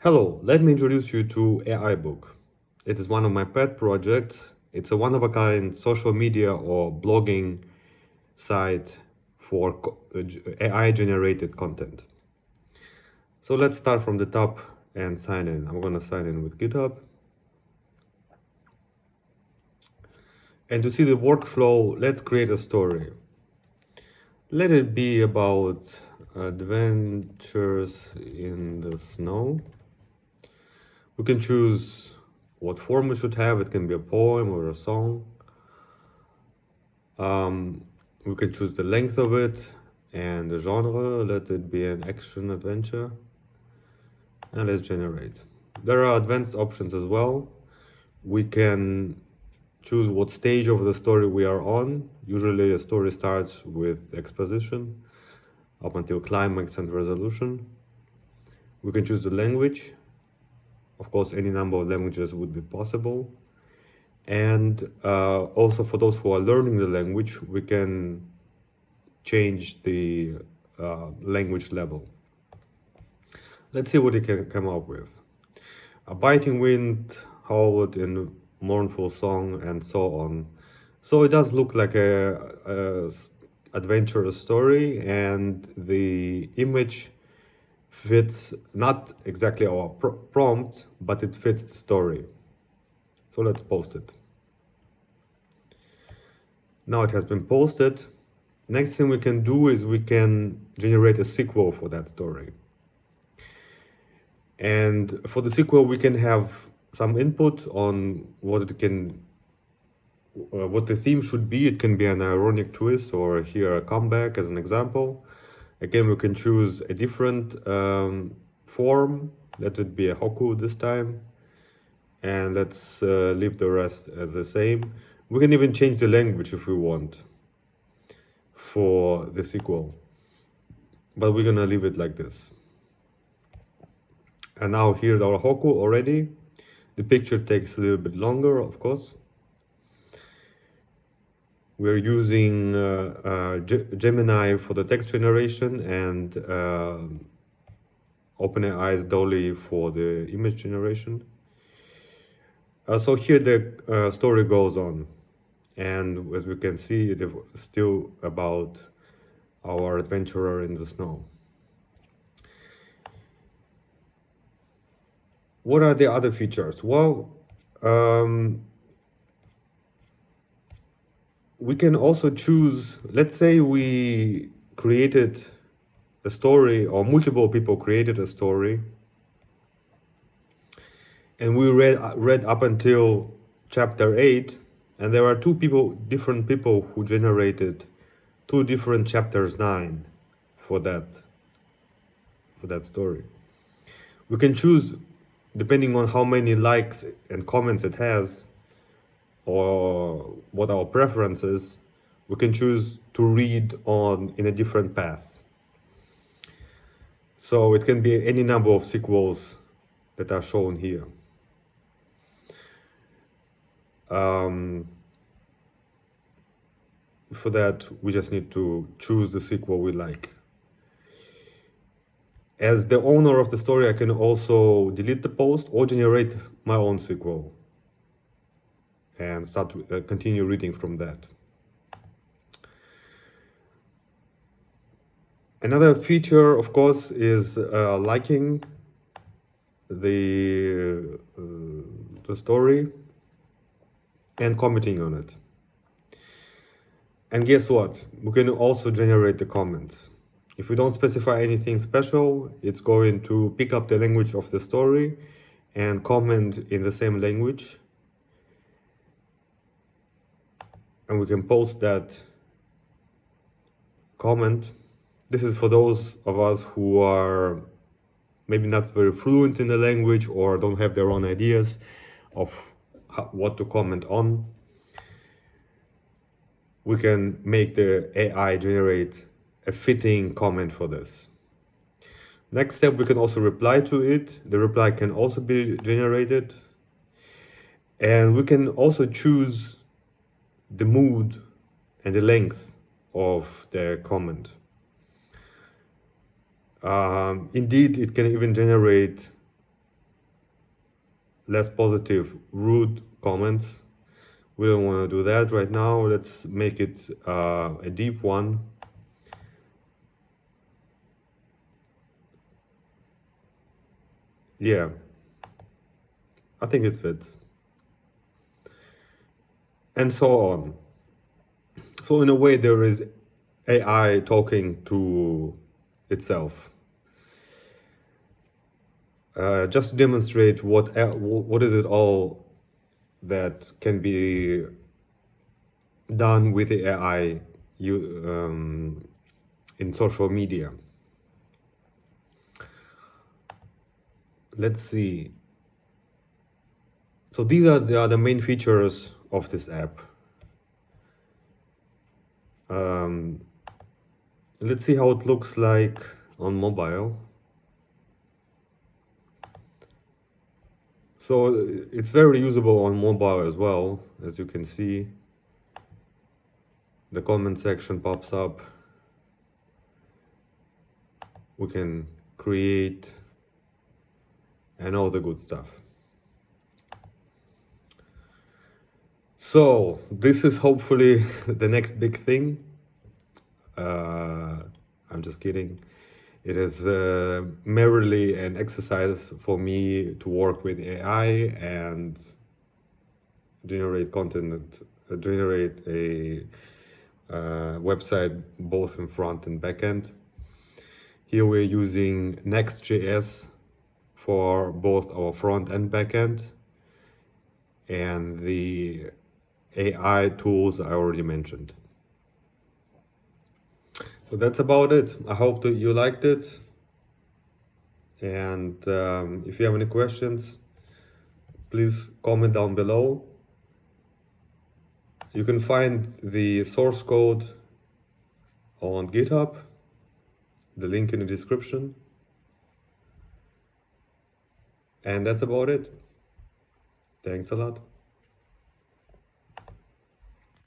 Hello, let me introduce you to aiBook. It is one of my pet projects. It's a one-of-a-kind social media or blogging site for AI-generated content. So let's start from the top and sign in. I'm going to sign in with GitHub. And to see the workflow, let's create a story. Let it be about adventures in the snow. We can choose what form we should have. It can be a poem or a song. We can choose the length of it and the genre. Let it be an action adventure. And let's generate. There are advanced options as well. We can choose what stage of the story we are on. Usually a story starts with exposition up until climax and resolution. We can choose the language. Of course, any number of languages would be possible. And also for those who are learning the language, we can change the language level. Let's see what it can come up with. A biting wind howled in mournful song and so on. So it does look like a adventurous story, and the image fits not exactly our prompt, but it fits the story. So let's post it. Now it has been posted. Next thing we can do is we can generate a sequel for that story. And for the sequel, we can have some input on what it can, what the theme should be. It can be an ironic twist or here a comeback as an example. Again, we can choose a different form. Let it be a haiku this time. And let's leave the rest as the same. We can even change the language if we want for the sequel. But we're gonna leave it like this. And now here's our haiku already. The picture takes a little bit longer, of course. We're using Gemini for the text generation and OpenAI's Dolly for the image generation. So here the story goes on. And as we can see, it is still about our adventurer in the snow. What are the other features? Well, we can also choose, let's say we created a story or multiple people created a story and we read up until chapter 8, and there are different people who generated two different chapters 9 for that story. We can choose, depending on how many likes and comments it has or what our preference is, we can choose to read on in a different path. So it can be any number of sequels that are shown here. For that, we just need to choose the sequel we like. As the owner of the story, I can also delete the post or generate my own sequel and start to continue reading from that. Another feature, of course, is liking the story and commenting on it. And guess what? We can also generate the comments. If we don't specify anything special, it's going to pick up the language of the story and comment in the same language. And we can post that comment. This is for those of us who are maybe not very fluent in the language or don't have their own ideas of what to comment on. We can make the AI generate a fitting comment for this. Next step, we can also reply to it. The reply can also be generated. And we can also choose the mood and the length of the comment. Indeed, it can even generate less positive, rude comments. We don't want to do that right now. Let's make it a deep one. Yeah, I think it fits. And so on. So in a way, there is AI talking to itself. Just to demonstrate what is it all that can be done with the AI in social media. Let's see. So these are the main features of this app. Let's see how it looks like on mobile. So it's very usable on mobile as well, as you can see. The comment section pops up. We can create and all the good stuff. So this is hopefully the next big thing. I'm just kidding. It is merely an exercise for me to work with AI and generate content, generate a website both in front and back end. Here we're using NextJS for both our front and back end, and the AI tools I already mentioned. So that's about it. I hope that you liked it. And if you have any questions, please comment down below. You can find the source code on GitHub, the link in the description. And that's about it. Thanks a lot.